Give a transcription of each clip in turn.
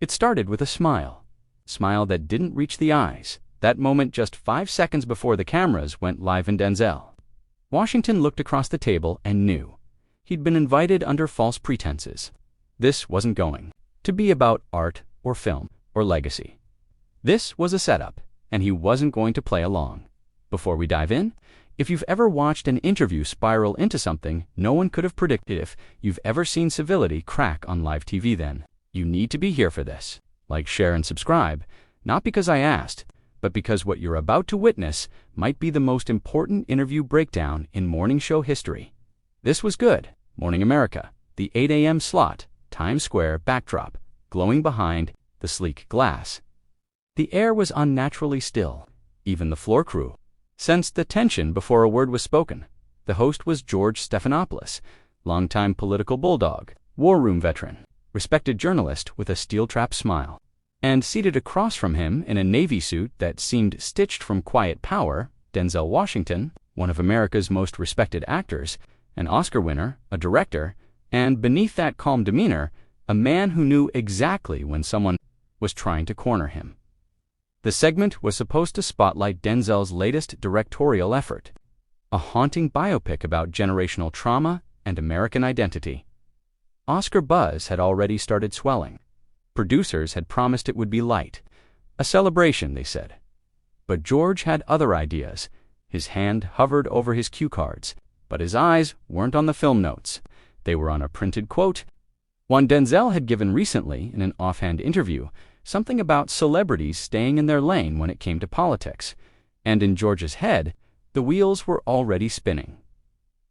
It started with a smile. Smile that didn't reach the eyes. That moment just 5 seconds before the cameras went live in Denzel. Washington looked across the table and knew. He'd been invited under false pretenses. This wasn't going to be about art or film or legacy. This was a setup, and he wasn't going to play along. Before we dive in, if you've ever watched an interview spiral into something no one could have predicted, if you've ever seen civility crack on live TV, then you need to be here for this. Like, share, and subscribe, not because I asked, but because what you're about to witness might be the most important interview breakdown in morning show history. This was good. Morning America, the 8 a.m. slot, Times Square backdrop, glowing behind the sleek glass. The air was unnaturally still. Even the floor crew sensed the tension before a word was spoken. The host was George Stephanopoulos, longtime political bulldog, war room veteran, respected journalist with a steel-trap smile. And seated across from him in a navy suit that seemed stitched from quiet power, Denzel Washington, one of America's most respected actors, an Oscar winner, a director, and beneath that calm demeanor, a man who knew exactly when someone was trying to corner him. The segment was supposed to spotlight Denzel's latest directorial effort, a haunting biopic about generational trauma and American identity. Oscar buzz had already started swelling. Producers had promised it would be light, a celebration, they said. But George had other ideas. His hand hovered over his cue cards, but his eyes weren't on the film notes. They were on a printed quote, one Denzel had given recently in an offhand interview, something about celebrities staying in their lane when it came to politics. And in George's head, the wheels were already spinning.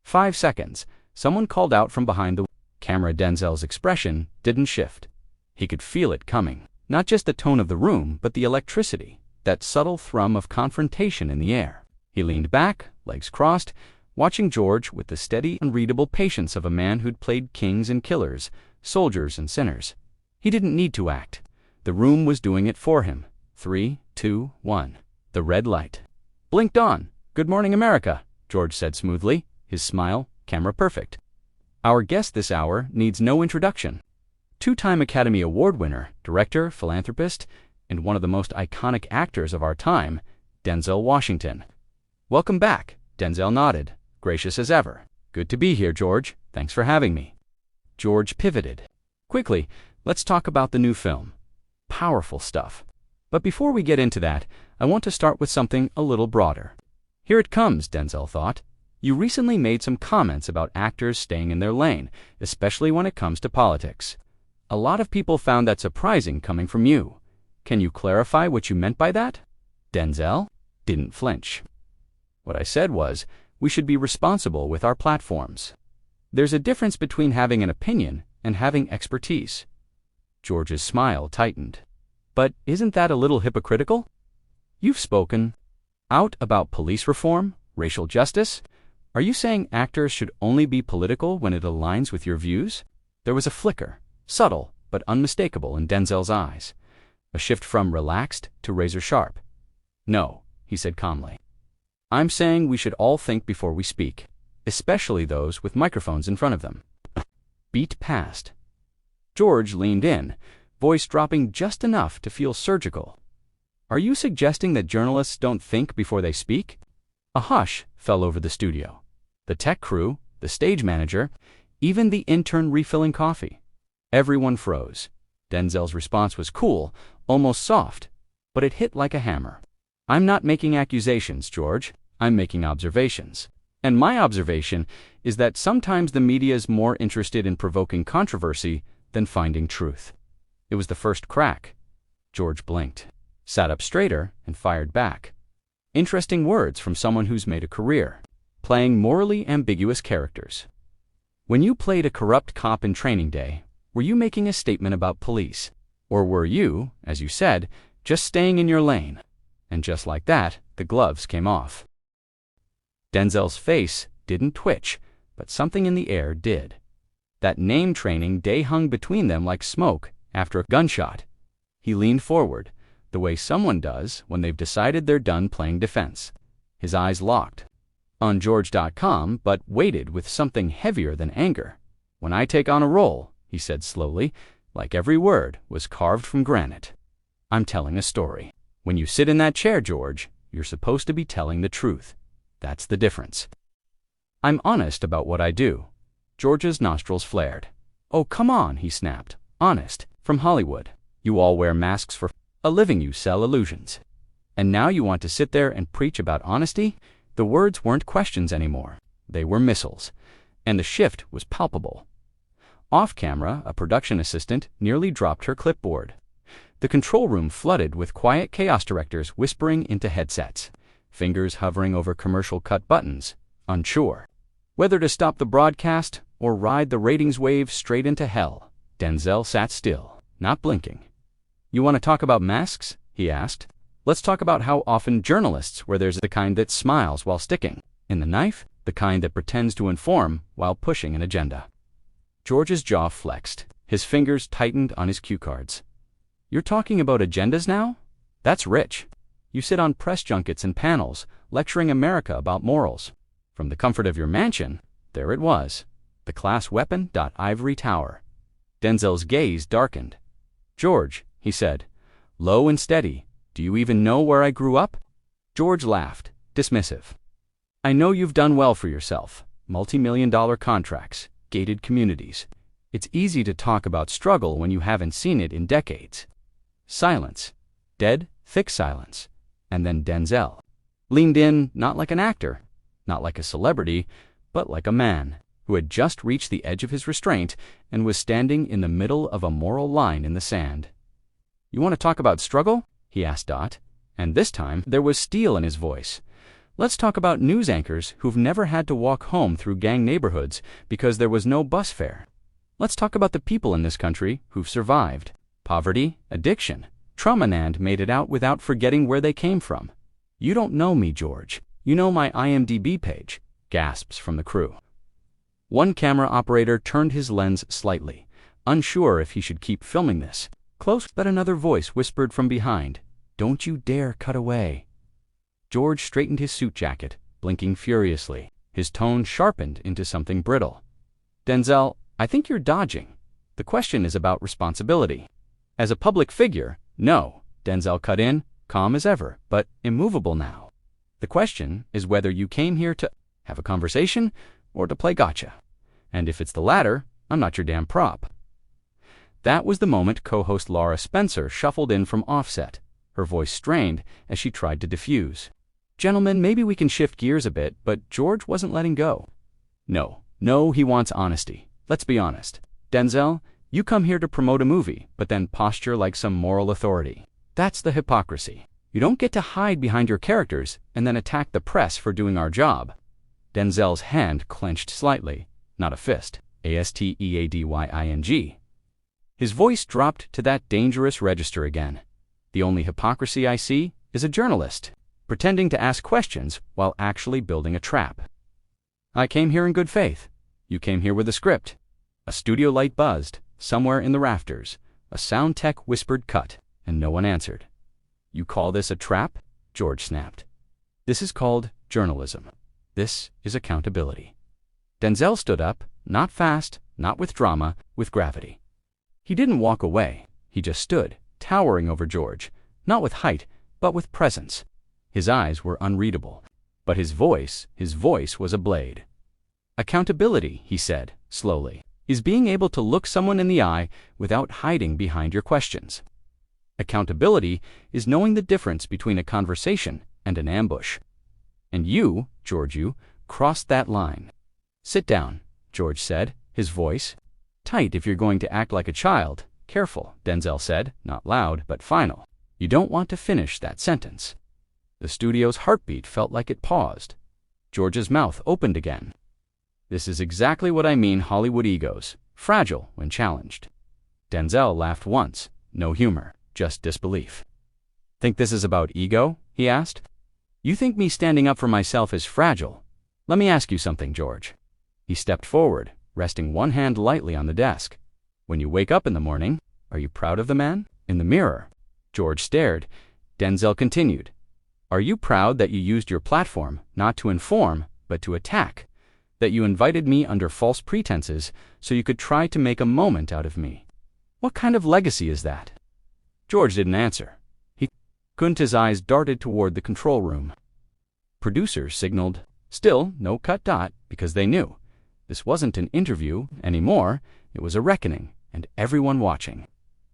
5 seconds, someone called out from behind the camera. Denzel's expression didn't shift. He could feel it coming. Not just the tone of the room, but the electricity, that subtle thrum of confrontation in the air. He leaned back, legs crossed, watching George with the steady, unreadable patience of a man who'd played kings and killers, soldiers and sinners. He didn't need to act. The room was doing it for him. 3, 2, 1. The red light blinked on. "Good morning, America," George said smoothly, his smile camera perfect. Our guest this hour needs no introduction. Two-time Academy Award winner, director, philanthropist, and one of the most iconic actors of our time, Denzel Washington. "Welcome back," Denzel nodded, gracious as ever. "Good to be here, George. Thanks for having me." George pivoted. "Quickly, let's talk about the new film. Powerful stuff. But before we get into that, I want to start with something a little broader." Here it comes, Denzel thought. "You recently made some comments about actors staying in their lane, especially when it comes to politics. A lot of people found that surprising coming from you. Can you clarify what you meant by that?" Denzel didn't flinch. "What I said was, we should be responsible with our platforms. There's a difference between having an opinion and having expertise." George's smile tightened. "But isn't that a little hypocritical? You've spoken out about police reform, racial justice. Are you saying actors should only be political when it aligns with your views?" There was a flicker, subtle but unmistakable, in Denzel's eyes. A shift from relaxed to razor-sharp. "No," he said calmly. "I'm saying we should all think before we speak, especially those with microphones in front of them." Beat passed. George leaned in, voice dropping just enough to feel surgical. "Are you suggesting that journalists don't think before they speak?" A hush fell over the studio. The tech crew, the stage manager, even the intern refilling coffee. Everyone froze. Denzel's response was cool, almost soft, but it hit like a hammer. "I'm not making accusations, George. I'm making observations. And my observation is that sometimes the media is more interested in provoking controversy than finding truth." It was the first crack. George blinked, sat up straighter, and fired back. Interesting words from someone who's made a career playing morally ambiguous characters. "When you played a corrupt cop in Training Day, were you making a statement about police? Or were you, as you said, just staying in your lane?" And just like that, the gloves came off. Denzel's face didn't twitch, but something in the air did. That name Training Day hung between them like smoke after a gunshot. He leaned forward, the way someone does when they've decided they're done playing defense. His eyes locked on George.com, but weighted with something heavier than anger. "When I take on a role," he said slowly, like every word was carved from granite. "I'm telling a story. When you sit in that chair, George, you're supposed to be telling the truth. That's the difference. I'm honest about what I do." George's nostrils flared. "Oh, come on," he snapped. "Honest. From Hollywood. You all wear masks for a living. You sell illusions. And now you want to sit there and preach about honesty?" The words weren't questions anymore. They were missiles. And the shift was palpable. Off camera, a production assistant nearly dropped her clipboard. The control room flooded with quiet chaos directors whispering into headsets, fingers hovering over commercial cut buttons, unsure whether to stop the broadcast or ride the ratings wave straight into hell. Denzel sat still, not blinking. "You want to talk about masks?" he asked. "Let's talk about how often journalists, where there's the kind that smiles while sticking in the knife, the kind that pretends to inform while pushing an agenda." George's jaw flexed. His fingers tightened on his cue cards. "You're talking about agendas now? That's rich. You sit on press junkets and panels, lecturing America about morals. From the comfort of your mansion, there it was, the class weapon. Ivory tower." Denzel's gaze darkened. "George," he said, low and steady, "do you even know where I grew up?" George laughed, dismissive. "I know you've done well for yourself. Multi-million-dollar contracts, gated communities. It's easy to talk about struggle when you haven't seen it in decades." Silence. Dead, thick silence. And then Denzel leaned in, not like an actor, not like a celebrity, but like a man who had just reached the edge of his restraint and was standing in the middle of a moral line in the sand. "You want to talk about struggle?" he asked Dot, and this time there was steel in his voice. "Let's talk about news anchors who've never had to walk home through gang neighborhoods because there was no bus fare. Let's talk about the people in this country who've survived poverty, addiction, trauma, and made it out without forgetting where they came from." "You don't know me, George. You know my IMDb page," gasps from the crew. One camera operator turned his lens slightly, unsure if he should keep filming this. Close, but another voice whispered from behind, "Don't you dare cut away." George straightened his suit jacket, blinking furiously. His tone sharpened into something brittle. "Denzel, I think you're dodging. The question is about responsibility. As a public figure, no," Denzel cut in, calm as ever, but immovable now. "The question is whether you came here to have a conversation or to play gotcha. And if it's the latter, I'm not your damn prop." That was the moment co-host Laura Spencer shuffled in from offset, her voice strained as she tried to diffuse. "Gentlemen, maybe we can shift gears a bit," but George wasn't letting go. No, he wants honesty. Let's be honest. Denzel, you come here to promote a movie, but then posture like some moral authority. That's the hypocrisy. You don't get to hide behind your characters and then attack the press for doing our job. Denzel's hand clenched slightly, not a fist, ASTEADYING. His voice dropped to that dangerous register again. "The only hypocrisy I see is a journalist, pretending to ask questions while actually building a trap. I came here in good faith. You came here with a script." A studio light buzzed, somewhere in the rafters. A sound tech whispered cut, and no one answered. "You call this a trap?" George snapped. "This is called journalism. This is accountability." Denzel stood up, not fast, not with drama, with gravity. He didn't walk away. He just stood, towering over George, not with height, but with presence. His eyes were unreadable, but his voice was a blade. "Accountability," he said, slowly, "is being able to look someone in the eye without hiding behind your questions. Accountability is knowing the difference between a conversation and an ambush. And you, George, crossed that line." "Sit down," George said, his voice tight if you're going to act like a child. "Careful," Denzel said, not loud, but final. "You don't want to finish that sentence." The studio's heartbeat felt like it paused. George's mouth opened again. "This is exactly what I mean Hollywood egos, fragile when challenged." Denzel laughed once, no humor, just disbelief. "Think this is about ego?" he asked. "You think me standing up for myself is fragile? Let me ask you something, George." He stepped forward, resting one hand lightly on the desk. "When you wake up in the morning, are you proud of the man in the mirror?" George stared. Denzel continued. "Are you proud that you used your platform not to inform, but to attack? That you invited me under false pretenses so you could try to make a moment out of me? What kind of legacy is that? George didn't answer. He couldn't. His eyes darted toward the control room. Producers signaled, still no cut dot, because they knew. This wasn't an interview anymore, it was a reckoning, and everyone watching,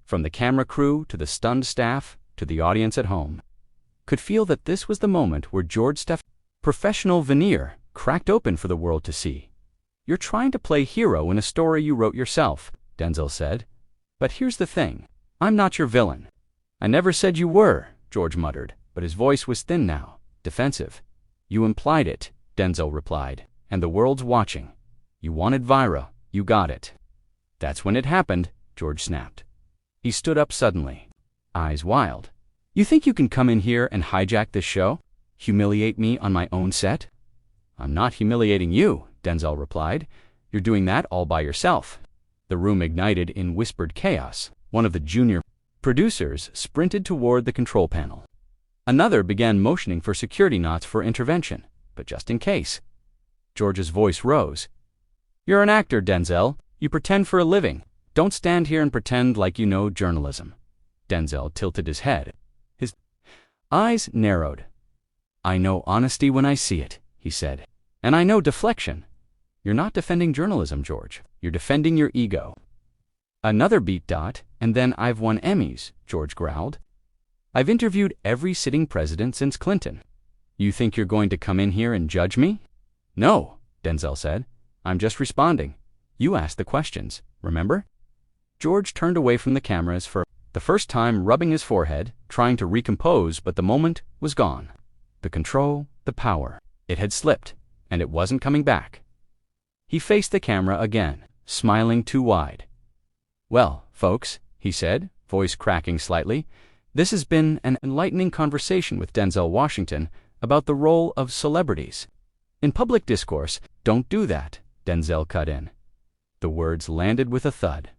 from the camera crew to the stunned staff to the audience at home, could feel that this was the moment where George Stephanopoulos' professional veneer cracked open for the world to see. You're trying to play hero in a story you wrote yourself, Denzel said. But here's the thing, I'm not your villain. I never said you were, George muttered, but his voice was thin now, defensive. You implied it, Denzel replied, and the world's watching. You wanted Vira, you got it. That's when it happened, George snapped. He stood up suddenly, eyes wild. You think you can come in here and hijack this show? Humiliate me on my own set? I'm not humiliating you, Denzel replied. You're doing that all by yourself. The room ignited in whispered chaos. One of the junior producers sprinted toward the control panel. Another began motioning for security knots for intervention, but just in case. George's voice rose. You're an actor, Denzel. You pretend for a living. Don't stand here and pretend like you know journalism. Denzel tilted his head. His eyes narrowed. I know honesty when I see it, he said. And I know deflection. You're not defending journalism, George. You're defending your ego. Another beat dot, and then I've won Emmys, George growled. I've interviewed every sitting president since Clinton. You think you're going to come in here and judge me? No, Denzel said. I'm just responding. You asked the questions, remember? George turned away from the cameras for the first time, rubbing his forehead, trying to recompose, but the moment was gone. The control, the power. It had slipped, and it wasn't coming back. He faced the camera again, smiling too wide. Well, folks, he said, voice cracking slightly, this has been an enlightening conversation with Denzel Washington about the role of celebrities. In public discourse, don't do that, Denzel cut in. The words landed with a thud.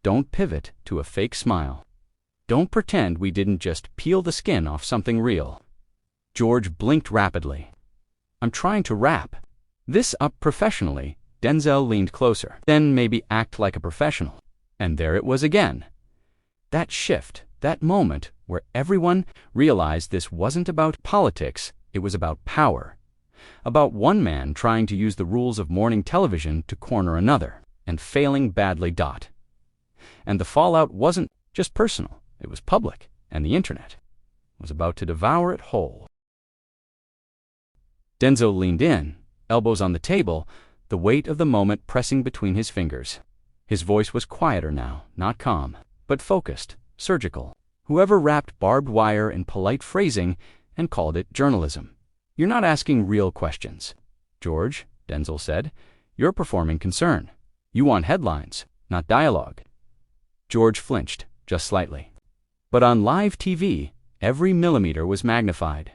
Don't pivot to a fake smile. Don't pretend we didn't just peel the skin off something real. George blinked rapidly. I'm trying to wrap this up professionally. Denzel leaned closer. Then maybe act like a professional. And there it was again. That shift, that moment where everyone realized this wasn't about politics, it was about power. About one man trying to use the rules of morning television to corner another, and failing badly. And the fallout wasn't just personal, it was public, and the internet was about to devour it whole. Denzel leaned in, elbows on the table, the weight of the moment pressing between his fingers. His voice was quieter now, not calm, but focused, surgical. Whoever wrapped barbed wire in polite phrasing and called it journalism. You're not asking real questions, George, Denzel said. You're performing concern. You want headlines, not dialogue. George flinched, just slightly. But on live TV, every millimeter was magnified.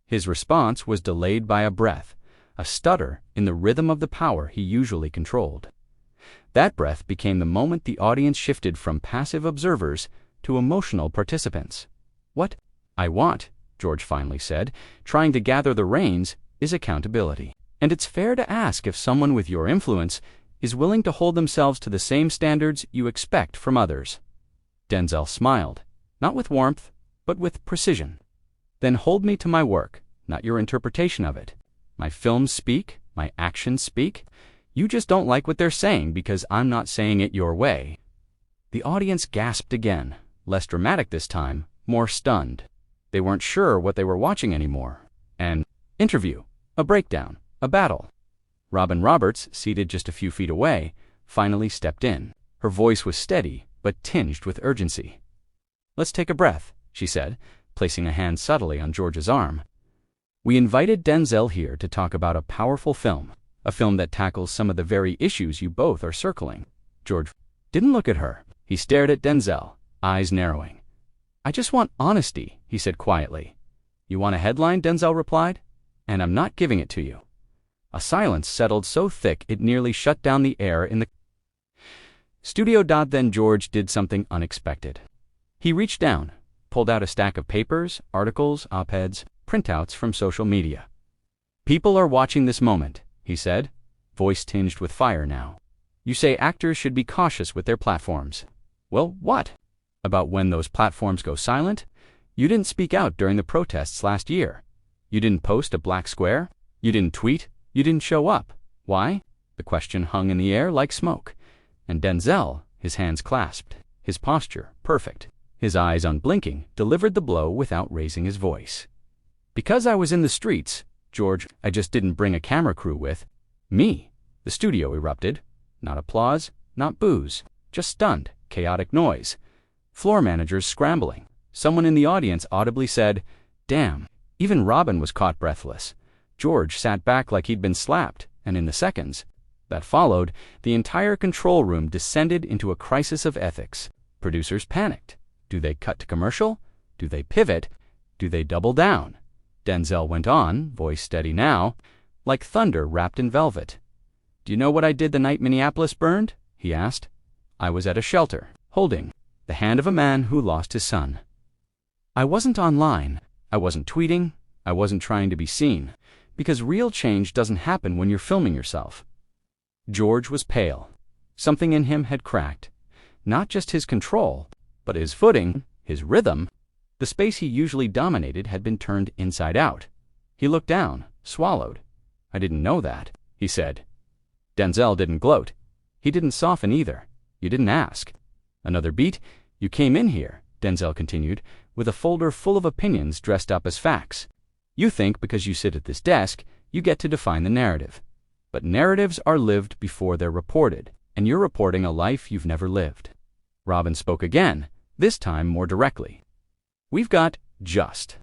His response was delayed by a breath, a stutter in the rhythm of the power he usually controlled. That breath became the moment the audience shifted from passive observers to emotional participants. What I want, George finally said, trying to gather the reins, is accountability. And it's fair to ask if someone with your influence is willing to hold themselves to the same standards you expect from others. Denzel smiled, not with warmth, but with precision. Then hold me to my work, not your interpretation of it. My films speak, my actions speak. You just don't like what they're saying because I'm not saying it your way. The audience gasped again, less dramatic this time, more stunned. They weren't sure what they were watching anymore. An interview, a breakdown, a battle. Robin Roberts, seated just a few feet away, finally stepped in. Her voice was steady, but tinged with urgency. Let's take a breath, she said, placing a hand subtly on George's arm. We invited Denzel here to talk about a powerful film, a film that tackles some of the very issues you both are circling. George didn't look at her. He stared at Denzel, eyes narrowing. I just want honesty, he said quietly. You want a headline, Denzel replied, and I'm not giving it to you. A silence settled so thick it nearly shut down the air in the studio. Then George did something unexpected. He reached down, pulled out a stack of papers, articles, op-eds, printouts from social media. People are watching this moment, he said, voice tinged with fire now. You say actors should be cautious with their platforms. Well, what? About when those platforms go silent? You didn't speak out during the protests last year. You didn't post a black square. You didn't tweet. You didn't show up. Why? The question hung in the air like smoke. And Denzel, his hands clasped, his posture perfect, his eyes unblinking, delivered the blow without raising his voice. Because I was in the streets, George, I just didn't bring a camera crew with me. The studio erupted. Not applause, not boos, just stunned, chaotic noise. Floor managers scrambling. Someone in the audience audibly said, "Damn." Even Robin was caught breathless. George sat back like he'd been slapped, and in the seconds that followed, the entire control room descended into a crisis of ethics. Producers panicked. Do they cut to commercial? Do they pivot? Do they double down? Denzel went on, voice steady now, like thunder wrapped in velvet. "Do you know what I did the night Minneapolis burned?" he asked. "I was at a shelter, holding the hand of a man who lost his son. I wasn't online. I wasn't tweeting. I wasn't trying to be seen. Because real change doesn't happen when you're filming yourself." George was pale. Something in him had cracked. Not just his control, but his footing, his rhythm. The space he usually dominated had been turned inside out. He looked down, swallowed. "I didn't know that," he said. Denzel didn't gloat. He didn't soften either. "You didn't ask." "Another beat? You came in here," Denzel continued, "with a folder full of opinions dressed up as facts. You think because you sit at this desk, you get to define the narrative. But narratives are lived before they're reported, and you're reporting a life you've never lived." Robin spoke again, this time more directly. "We've got just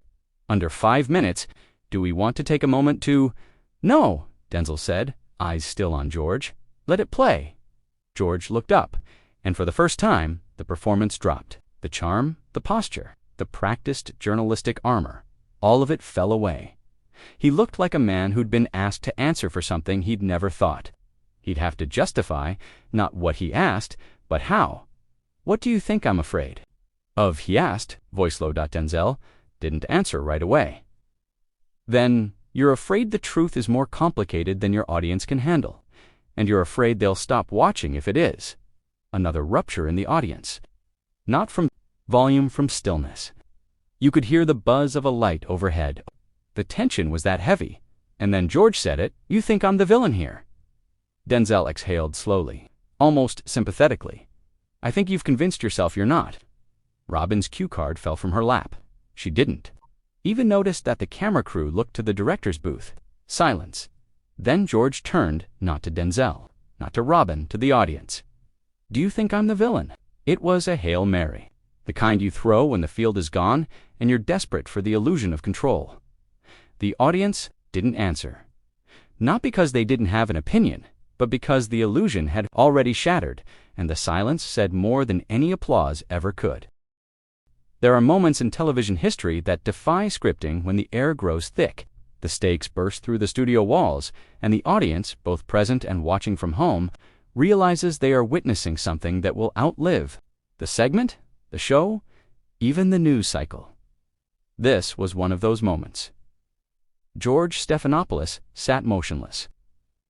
under 5 minutes. Do we want to take a moment to—" "No," Denzel said, eyes still on George. "Let it play." George looked up, and for the first time, the performance dropped. The charm, the posture, the practiced journalistic armor, all of it fell away. He looked like a man who'd been asked to answer for something he'd never thought. He'd have to justify, not what he asked, but how. "What do you think I'm afraid of?" he asked, voice low. Denzel didn't answer right away. "Then you're afraid the truth is more complicated than your audience can handle, and you're afraid they'll stop watching if it is." Another rupture in the audience. Not from volume, from stillness. You could hear the buzz of a light overhead. The tension was that heavy. And then George said it, "You think I'm the villain here." Denzel exhaled slowly, almost sympathetically. "I think you've convinced yourself you're not." Robin's cue card fell from her lap. She didn't. Even noticed that the camera crew looked to the director's booth. Silence. Then George turned, not to Denzel, not to Robin, to the audience. "Do you think I'm the villain?" It was a Hail Mary, the kind you throw when the field is gone and you're desperate for the illusion of control. The audience didn't answer. Not because they didn't have an opinion, but because the illusion had already shattered, and the silence said more than any applause ever could. There are moments in television history that defy scripting when the air grows thick, the stakes burst through the studio walls, and the audience, both present and watching from home, realizes they are witnessing something that will outlive the segment, the show, even the news cycle. This was one of those moments. George Stephanopoulos sat motionless.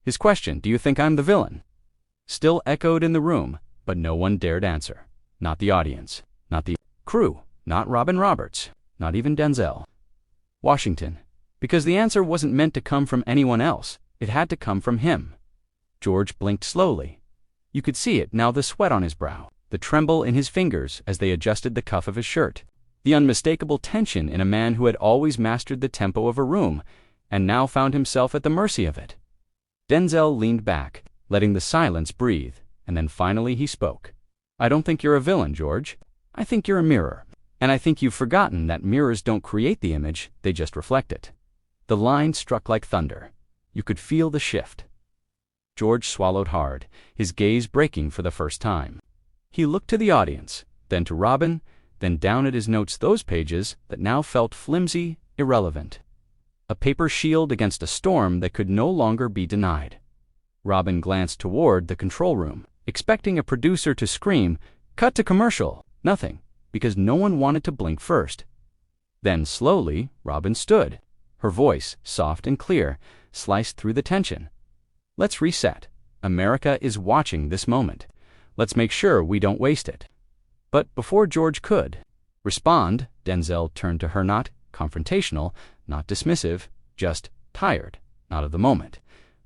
His question, "Do you think I'm the villain?" still echoed in the room, but no one dared answer. Not the audience, not the crew, not Robin Roberts, not even Denzel. Washington. Because the answer wasn't meant to come from anyone else. It had to come from him. George blinked slowly. You could see it now, the sweat on his brow, the tremble in his fingers as they adjusted the cuff of his shirt, the unmistakable tension in a man who had always mastered the tempo of a room and now found himself at the mercy of it. Denzel leaned back, letting the silence breathe, and then finally he spoke. "I don't think you're a villain, George. I think you're a mirror. And I think you've forgotten that mirrors don't create the image, they just reflect it." The line struck like thunder. You could feel the shift. George swallowed hard, his gaze breaking for the first time. He looked to the audience, then to Robin, then down at his notes, those pages that now felt flimsy, irrelevant. A paper shield against a storm that could no longer be denied. Robin glanced toward the control room, expecting a producer to scream, "Cut to commercial!" Nothing, because no one wanted to blink first. Then slowly, Robin stood. Her voice, soft and clear, sliced through the tension. "Let's reset. America is watching this moment. Let's make sure we don't waste it." But before George could respond, Denzel turned to her, not confrontational, not dismissive, just tired, not of the moment,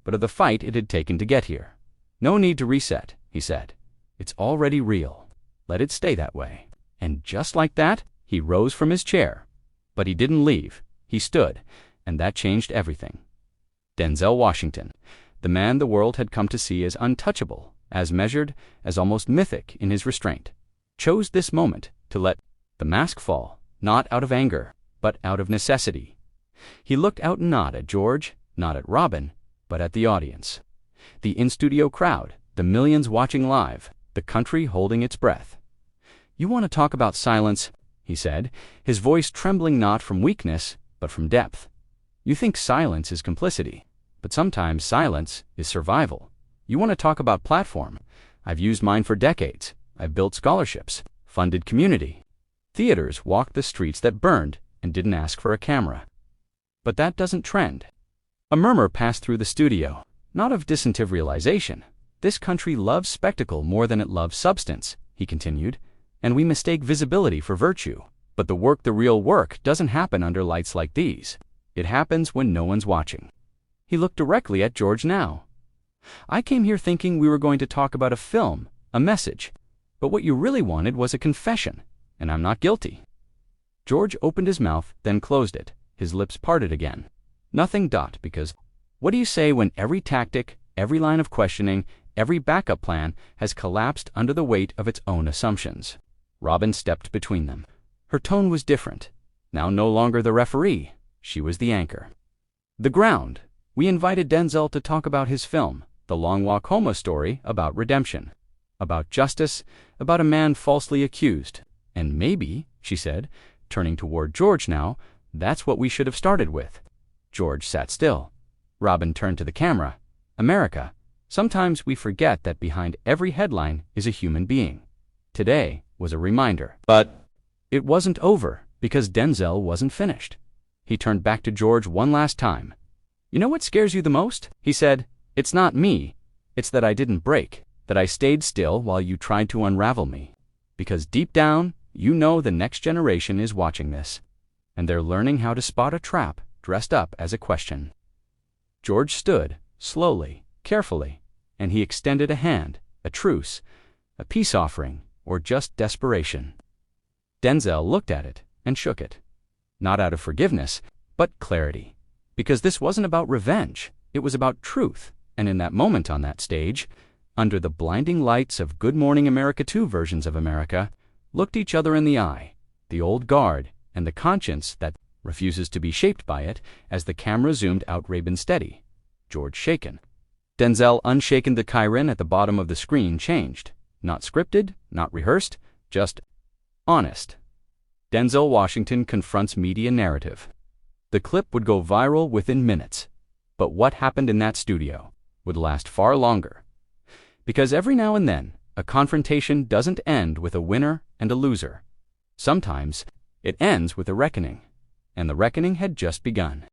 but of the fight it had taken to get here. "No need to reset," he said. "It's already real. Let it stay that way." And just like that, he rose from his chair. But he didn't leave. He stood, and that changed everything. Denzel Washington, the man the world had come to see as untouchable, as measured, as almost mythic in his restraint, chose this moment to let the mask fall, not out of anger, but out of necessity. He looked out not at George, not at Robin, but at the audience. The in-studio crowd, the millions watching live, the country holding its breath. "You want to talk about silence," he said, his voice trembling not from weakness, but from depth. "You think silence is complicity, but sometimes silence is survival. You want to talk about platform. I've used mine for decades. I've built scholarships, funded community. Theaters walked the streets that burned and didn't ask for a camera. But that doesn't trend." A murmur passed through the studio, not of disinterested realization. "This country loves spectacle more than it loves substance," he continued, "and we mistake visibility for virtue. But the real work doesn't happen under lights like these. It happens when no one's watching." He looked directly at George now. "I came here thinking we were going to talk about a film, a message. But what you really wanted was a confession, and I'm not guilty." George opened his mouth, then closed it, his lips parted again. "Nothing, because what do you say when every tactic, every line of questioning, every backup plan has collapsed under the weight of its own assumptions?" Robin stepped between them. Her tone was different. Now no longer the referee, she was the anchor. "The ground. We invited Denzel to talk about his film, The Long Walk Home, a story about redemption, about justice, about a man falsely accused. And maybe," she said, turning toward George now, "that's what we should have started with." George sat still. Robin turned to the camera. "America, sometimes we forget that behind every headline is a human being." Today was a reminder. But it wasn't over, because Denzel wasn't finished. He turned back to George one last time. "You know what scares you the most?" he said. "It's not me. It's that I didn't break, that I stayed still while you tried to unravel me. Because deep down, you know the next generation is watching this, and they're learning how to spot a trap dressed up as a question." George stood, slowly, carefully, and he extended a hand, a truce, a peace offering, or just desperation. Denzel looked at it and shook it. Not out of forgiveness, but clarity. Because this wasn't about revenge, it was about truth, and in that moment on that stage, under the blinding lights of Good Morning America 2 versions of America, looked each other in the eye, the old guard and the conscience that refuses to be shaped by it, as the camera zoomed out. Rabin steady, George shaken. Denzel unshaken. The Chiron at the bottom of the screen changed. Not scripted, not rehearsed, just honest. Denzel Washington confronts media narrative. The clip would go viral within minutes. But what happened in that studio would last far longer. Because every now and then, a confrontation doesn't end with a winner and a loser. Sometimes, it ends with a reckoning. And the reckoning had just begun.